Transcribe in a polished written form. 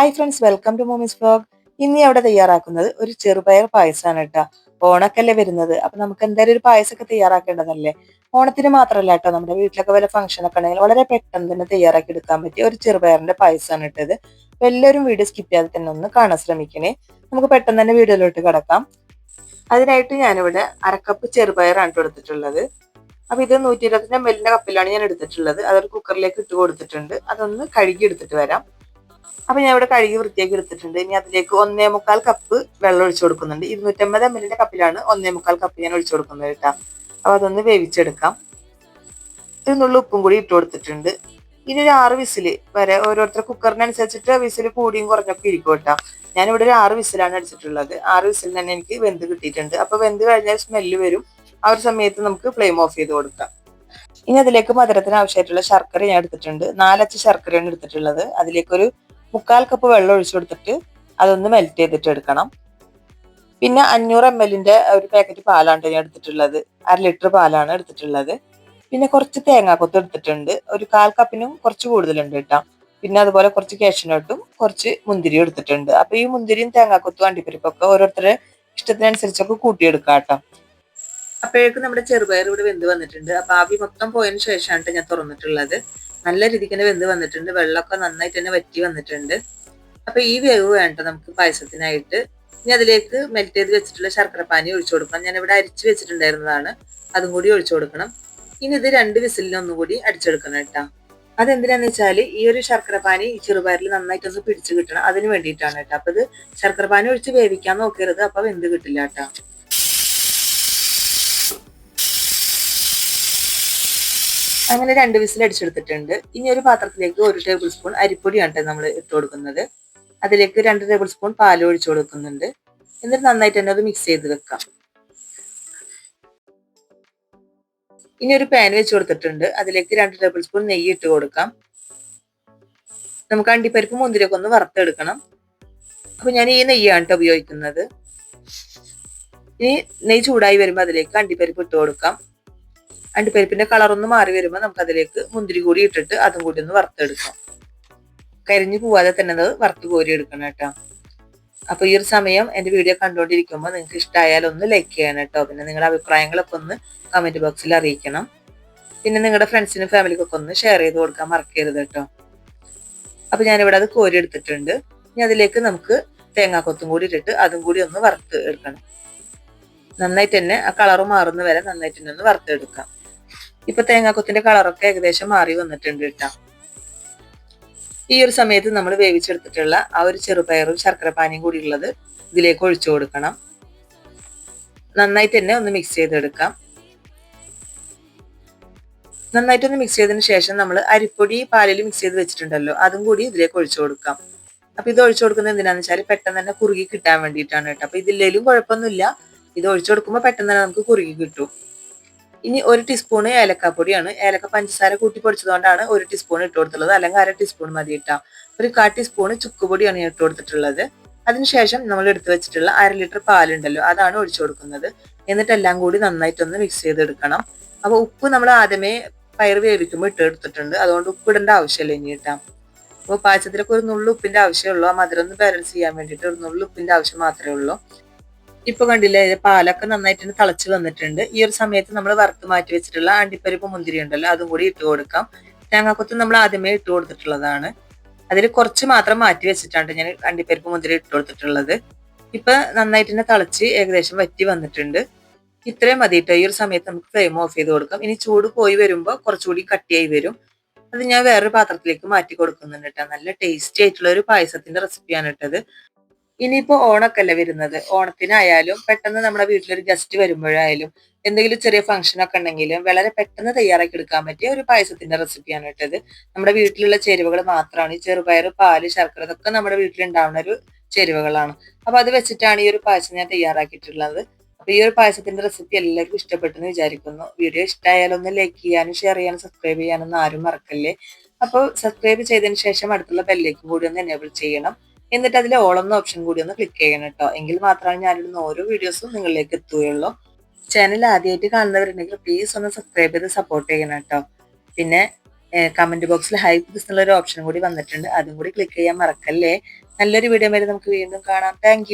Hi friends, welcome to mommy's vlog. ഇന്ന് അവിടെ തയ്യാറാക്കുന്നത് ഒരു ചെറുപയർ പായസമാണ് കേട്ടോ. ഓണക്കല്ലേ വരുന്നത്, അപ്പൊ നമുക്ക് എന്തായാലും ഒരു പായസമൊക്കെ തയ്യാറാക്കേണ്ടതല്ലേ. ഓണത്തിന് മാത്രമല്ല കേട്ടോ, നമ്മുടെ വീട്ടിലൊക്കെ വല്ല ഫംഗ്ഷനൊക്കെ ഉണ്ടെങ്കിൽ വളരെ പെട്ടെന്ന് തന്നെ തയ്യാറാക്കി എടുക്കാൻ പറ്റിയ ഒരു ചെറുപയറിന്റെ പായസമാണ് ഇട്ടത്. അപ്പൊ എല്ലാവരും വീഡിയോ സ്കിപ്പ് ചെയ്യാതെ തന്നെ ഒന്ന് കാണാൻ ശ്രമിക്കണേ. നമുക്ക് പെട്ടെന്ന് തന്നെ വീഡിയോയിലോട്ട് കിടക്കാം. അതിനായിട്ട് ഞാനിവിടെ അരക്കപ്പ് ചെറുപയറാണ് എടുത്തിട്ടുള്ളത്. അപ്പൊ ഇത് 125 ml കപ്പിലാണ് ഞാൻ എടുത്തിട്ടുള്ളത്. അതൊരു കുക്കറിലേക്ക് ഇട്ട് കൊടുത്തിട്ടുണ്ട്. അതൊന്ന് കഴുകി എടുത്തിട്ട് വരാം. അപ്പൊ ഞാൻ ഇവിടെ കഴുകി വൃത്തിയാക്കി എടുത്തിട്ടുണ്ട്. ഇനി അതിലേക്ക് 1.25 കപ്പ് വെള്ളം ഒഴിച്ചു കൊടുക്കുന്നുണ്ട്. 250 ml കപ്പിലാണ് 1.25 കപ്പ് ഞാൻ ഒഴിച്ചു കൊടുക്കുന്നത് കേട്ടോ. അപ്പൊ അതൊന്ന് വേവിച്ചെടുക്കാം. ഒരു നുള്ളു ഉപ്പും കൂടി ഇട്ട് കൊടുത്തിട്ടുണ്ട്. ഇനി ഒരു 6 വിസിൽ വരെ, ഓരോരുത്തർ കുക്കറിനനുസരിച്ചിട്ട് വിസിൽ കൂടിയും കുറഞ്ഞൊക്കെ ഇരിക്കും കേട്ടോ. ഞാനിവിടെ ഒരു 6 വിസിലാണ് അടിച്ചിട്ടുള്ളത്. 6 വിസിൽ തന്നെ എനിക്ക് വെന്ത് കിട്ടിയിട്ടുണ്ട്. അപ്പൊ വെന്ത് കഴിഞ്ഞാൽ സ്മെല്ല് വരും. ആ ഒരു സമയത്ത് നമുക്ക് ഫ്ലെയിം ഓഫ് ചെയ്ത് കൊടുക്കാം. ഇനി അതിലേക്ക് മധുരത്തിന് ആവശ്യമായിട്ടുള്ള ശർക്കര ഞാൻ എടുത്തിട്ടുണ്ട്. 4 അച്ച് ശർക്കരയാണ് എടുത്തിട്ടുള്ളത്. അതിലേക്കൊരു 3/4 കപ്പ് വെള്ളം ഒഴിച്ചു കൊടുത്തിട്ട് അതൊന്ന് മെൽറ്റ് ചെയ്തിട്ട് എടുക്കണം. പിന്നെ 500 ml ഒരു പാക്കറ്റ് പാലാണ് ഞാൻ എടുത്തിട്ടുള്ളത്. 1/2 ലിറ്റർ പാലാണ് എടുത്തിട്ടുള്ളത്. പിന്നെ കുറച്ച് തേങ്ങാക്കൊത്ത് എടുത്തിട്ടുണ്ട്. ഒരു 1/4 കപ്പിനും കുറച്ച് കൂടുതലുണ്ട് കേട്ടോ. പിന്നെ അതുപോലെ കുറച്ച് കാഷ്യൂനട്ടും കുറച്ച് മുന്തിരിയും എടുത്തിട്ടുണ്ട്. അപ്പൊ ഈ മുന്തിരിയും തേങ്ങാക്കൊത്തും അണ്ടിപ്പരിപ്പൊക്കെ ഓരോരുത്തരുടെ ഇഷ്ടത്തിനനുസരിച്ചൊക്കെ കൂട്ടിയെടുക്കാം കേട്ടോ. അപ്പോഴേക്കും നമ്മുടെ ചെറുപയർ ഇവിടെ വെന്ത് വന്നിട്ടുണ്ട്. അപ്പൊ ആവി മൊത്തം പോയതിനു ശേഷമാണ് ഞാൻ തുറന്നിട്ടുള്ളത്. നല്ല രീതിക്ക് തന്നെ വെന്ത് വന്നിട്ടുണ്ട്. വെള്ളമൊക്കെ നന്നായിട്ട് തന്നെ വറ്റി വന്നിട്ടുണ്ട്. അപ്പൊ ഈ വേവ് വേണ്ട നമുക്ക് പായസത്തിനായിട്ട്. ഇനി അതിലേക്ക് മെൽറ്റ് ചെയ്ത് വെച്ചിട്ടുള്ള ശർക്കരപ്പാനി ഒഴിച്ചു കൊടുക്കണം. ഞാൻ ഇവിടെ അരിച്ചു വെച്ചിട്ടുണ്ടായിരുന്നതാണ്, അതും കൂടി ഒഴിച്ചു കൊടുക്കണം. ഇനി ഇത് 2 വിസിലിന് ഒന്നുകൂടി അടിച്ചെടുക്കണം കേട്ടോ. അതെന്തിനാന്ന് വെച്ചാൽ ഈ ഒരു ശർക്കരപ്പാനി ഈ ചെറുപയറിൽ നന്നായിട്ടൊന്ന് പിടിച്ചു കിട്ടണം, അതിന് വേണ്ടിയിട്ടാണ് കേട്ടോ. അപ്പൊ ഇത് ശർക്കരപ്പാനി ഒഴിച്ച് വേവിക്കാൻ നോക്കരുത്, അപ്പൊ വെന്ത് കിട്ടില്ല കേട്ടോ. അങ്ങനെ 2 വിസിൽ അടിച്ചെടുത്തിട്ടുണ്ട്. ഇനി ഒരു പാത്രത്തിലേക്ക് 1 ടേബിൾ സ്പൂൺ അരിപ്പൊടിയാണ് നമ്മൾ ഇട്ട് കൊടുക്കുന്നത്. അതിലേക്ക് 2 ടേബിൾ സ്പൂൺ പാൽ ഒഴിച്ചു കൊടുക്കുന്നുണ്ട്. എന്നിട്ട് നന്നായിട്ട് തന്നെ അത് മിക്സ് ചെയ്ത് വെക്കാം. ഇനി ഒരു പാൻ വെച്ച് കൊടുത്തിട്ടുണ്ട്. അതിലേക്ക് 2 ടേബിൾ സ്പൂൺ നെയ്യ് ഇട്ട് കൊടുക്കാം. നമുക്ക് അണ്ടിപ്പരിപ്പ് മുന്തിരിയൊക്കെ ഒന്ന് വറുത്തെടുക്കണം. അപ്പൊ ഞാൻ ഈ നെയ്യാണ് ഉപയോഗിക്കുന്നത്. ഇനി നെയ്യ് ചൂടായി വരുമ്പോൾ അതിലേക്ക് അണ്ടിപ്പരിപ്പ് ഇട്ട് കൊടുക്കാം. അണ്ടിപ്പരിപ്പിന്റെ കളർ ഒന്ന് മാറി വരുമ്പോൾ നമുക്ക് അതിലേക്ക് മുന്തിരി കൂടി ഇട്ടിട്ട് അതും കൂടി ഒന്ന് വറുത്തെടുക്കാം. കരിഞ്ഞു പോവാതെ തന്നെ അത് വറുത്ത് കോരി എടുക്കണം കേട്ടോ. അപ്പൊ ഈ ഒരു സമയം എന്റെ വീഡിയോ കണ്ടുകൊണ്ടിരിക്കുമ്പോൾ നിങ്ങൾക്ക് ഇഷ്ടമായാലും ഒന്ന് ലൈക്ക് ചെയ്യണം കേട്ടോ. പിന്നെ നിങ്ങളുടെ അഭിപ്രായങ്ങളൊക്കെ ഒന്ന് കമന്റ് ബോക്സിൽ അറിയിക്കണം. പിന്നെ നിങ്ങളുടെ ഫ്രണ്ട്സിനും ഫാമിലിക്കൊക്കെ ഒന്ന് ഷെയർ ചെയ്ത് കൊടുക്കാൻ മറക്കരുത് കേട്ടോ. അപ്പൊ ഞാനിവിടെ അത് കോരി എടുത്തിട്ടുണ്ട്. ഇനി അതിലേക്ക് നമുക്ക് തേങ്ങാക്കൊത്തും കൂടി ഇട്ടിട്ട് അതും കൂടി ഒന്ന് വറുത്ത് എടുക്കണം. നന്നായിട്ട് തന്നെ ആ കളറ് മാറുന്ന വരെ നന്നായിട്ട് തന്നെ ഒന്ന് വറുത്തെടുക്കാം. ഇപ്പൊ തേങ്ങാക്കൊത്തിന്റെ കളറൊക്കെ ഏകദേശം മാറി വന്നിട്ടുണ്ട് കേട്ടോ. ഈ ഒരു സമയത്ത് നമ്മൾ വേവിച്ചെടുത്തിട്ടുള്ള ആ ഒരു ചെറുപയറും ശർക്കരപ്പാനിയും കൂടി ഉള്ളത് ഇതിലേക്ക് ഒഴിച്ചു കൊടുക്കണം. നന്നായിട്ട് തന്നെ ഒന്ന് മിക്സ് ചെയ്തെടുക്കാം. നന്നായിട്ടൊന്ന് മിക്സ് ചെയ്തതിന് ശേഷം നമ്മൾ അരിപ്പൊടി പാലിൽ മിക്സ് ചെയ്ത് വെച്ചിട്ടുണ്ടല്ലോ, അതും കൂടി ഇതിലേക്ക് ഒഴിച്ചു കൊടുക്കാം. അപ്പൊ ഇത് ഒഴിച്ചു കൊടുക്കുന്നത് എന്തിനാന്ന് വെച്ചാൽ പെട്ടെന്ന് തന്നെ കുറുകി കിട്ടാൻ വേണ്ടിയിട്ടാണ് കേട്ടോ. അപ്പൊ ഇതില്ലേലും കുഴപ്പമൊന്നുമില്ല, ഇത് ഒഴിച്ചു കൊടുക്കുമ്പോൾ പെട്ടെന്ന് തന്നെ നമുക്ക് കുറുകി കിട്ടും. ഇനി 1 ടീസ്പൂൺ ഏലക്കാപ്പൊടിയാണ്. ഏലക്ക പഞ്ചസാര കൂട്ടി പൊടിച്ചതുകൊണ്ടാണ് 1 ടീസ്പൂൺ ഇട്ട് കൊടുത്തുള്ളത്, അല്ലെങ്കിൽ 1/2 ടീസ്പൂൺ മതി ഇട്ടാ. ഒരു 1/4 ടീസ്പൂൺ ചുക്കുപൊടിയാണ് ഞാൻ ഇട്ട് കൊടുത്തിട്ടുള്ളത്. അതിനുശേഷം നമ്മൾ എടുത്തു വെച്ചിട്ടുള്ള 1/2 ലിറ്റർ പാലുണ്ടല്ലോ, അതാണ് ഒഴിച്ചു കൊടുക്കുന്നത്. എന്നിട്ട് എല്ലാം കൂടി നന്നായിട്ടൊന്ന് മിക്സ് ചെയ്തെടുക്കണം. അപ്പൊ ഉപ്പ് നമ്മൾ ആദ്യമേ പയർ വേവിക്കുമ്പോൾ ഇട്ട് എടുത്തിട്ടുണ്ട്, അതുകൊണ്ട് ഉപ്പ് ഇടേണ്ട ആവശ്യമില്ല ഇനി ഇട്ടാ. അപ്പോൾ പായസത്തിലൊക്കെ ഒരു നുള്ളു ഉപ്പിന്റെ ആവശ്യമുള്ളൂ. ആ മധുരം ഒന്ന് ബാലൻസ് ചെയ്യാൻ വേണ്ടിയിട്ട് ഒരു നുള്ളു ഉപ്പിന്റെ ആവശ്യം മാത്രമേ ഉള്ളൂ. ഇപ്പൊ കണ്ടില്ലേ, പാലൊക്കെ നന്നായിട്ട് തിളച്ച് വന്നിട്ടുണ്ട്. ഈ ഒരു സമയത്ത് നമ്മൾ വറുത്ത് മാറ്റി വെച്ചിട്ടുള്ള അണ്ടിപ്പരിപ്പ് മുന്തിരി ഉണ്ടല്ലോ, അതും കൂടി ഇട്ട് കൊടുക്കാം. തേങ്ങാക്കൊത്ത് നമ്മൾ ആദ്യമേ ഇട്ട് കൊടുത്തിട്ടുള്ളതാണ്. അതിൽ കുറച്ച് മാത്രം മാറ്റി വെച്ചിട്ടാണ് ഞാൻ അണ്ടിപ്പരിപ്പ് മുന്തിരി ഇട്ട് കൊടുത്തിട്ടുള്ളത്. ഇപ്പൊ നന്നായിട്ട് തന്നെ തിളച്ച് ഏകദേശം വറ്റി വന്നിട്ടുണ്ട്. ഇത്രയും മതി കേട്ടോ. ഈ ഒരു സമയത്ത് നമുക്ക് ഫ്ലെയിം ഓഫ് ചെയ്ത് കൊടുക്കാം. ഇനി ചൂട് പോയി വരുമ്പോൾ കുറച്ചുകൂടി കട്ടിയായി വരും. അത് ഞാൻ വേറൊരു പാത്രത്തിലേക്ക് മാറ്റി കൊടുക്കുന്നുണ്ട് കേട്ടോ. നല്ല ടേസ്റ്റി ആയിട്ടുള്ള ഒരു പായസത്തിന്റെ റെസിപ്പിയാണ് ഇട്ടത്. ഇനിയിപ്പോ ഓണൊക്കെ അല്ലേ വരുന്നത്. ഓണത്തിനായാലും പെട്ടെന്ന് നമ്മുടെ വീട്ടിലൊരു ഗസ്റ്റ് വരുമ്പോഴായാലും എന്തെങ്കിലും ചെറിയ ഫംഗ്ഷൻ ഒക്കെ ഉണ്ടെങ്കിലും വളരെ പെട്ടെന്ന് തയ്യാറാക്കി എടുക്കാൻ പറ്റിയ ഒരു പായസത്തിന്റെ റെസിപ്പിയാണ് ഇട്ടത്. നമ്മുടെ വീട്ടിലുള്ള ചേരുവകൾ മാത്രമാണ്. ഈ ചെറുപയർ, പാല്, ശർക്കര, ഇതൊക്കെ നമ്മുടെ വീട്ടിലുണ്ടാവുന്ന ഒരു ചേരുവകളാണ്. അപ്പൊ അത് വെച്ചിട്ടാണ് ഈ ഒരു പായസം ഞാൻ തയ്യാറാക്കിയിട്ടുള്ളത്. അപ്പൊ ഈ ഒരു പായസത്തിന്റെ റെസിപ്പി എല്ലാവർക്കും ഇഷ്ടപ്പെട്ടെന്ന് വിചാരിക്കുന്നു. വീഡിയോ ഇഷ്ടമായാലും ഒന്ന് ലൈക്ക് ചെയ്യാനും ഷെയർ ചെയ്യാനും സബ്സ്ക്രൈബ് ചെയ്യാനൊന്നും ആരും മറക്കല്ലേ. അപ്പോൾ സബ്സ്ക്രൈബ് ചെയ്തതിന് ശേഷം അടുത്തുള്ള ബെല്ലേക്കും കൂടി ഒന്ന് എനേബിൾ ചെയ്യണം. എന്നിട്ട് അതിൽ ഓൾ എന്ന ഓപ്ഷൻ കൂടി ഒന്ന് ക്ലിക്ക് ചെയ്യണം കേട്ടോ. എങ്കിൽ മാത്രമാണ് ഞാനിടുന്ന ഓരോ വീഡിയോസും നിങ്ങളിലേക്ക് എത്തുകയുള്ളൂ. ചാനൽ ആദ്യമായിട്ട് കാണുന്നവരുണ്ടെങ്കിൽ പ്ലീസ് ഒന്ന് സബ്സ്ക്രൈബ് ചെയ്ത് സപ്പോർട്ട് ചെയ്യണം കേട്ടോ. പിന്നെ കമന്റ് ബോക്സിൽ ഹൈപ്പ് എന്നുള്ള ഒരു ഓപ്ഷൻ കൂടി വന്നിട്ടുണ്ട്, അതും കൂടി ക്ലിക്ക് ചെയ്യാൻ മറക്കല്ലേ. നല്ലൊരു വീഡിയോ വരെ നമുക്ക് വീണ്ടും കാണാം. താങ്ക്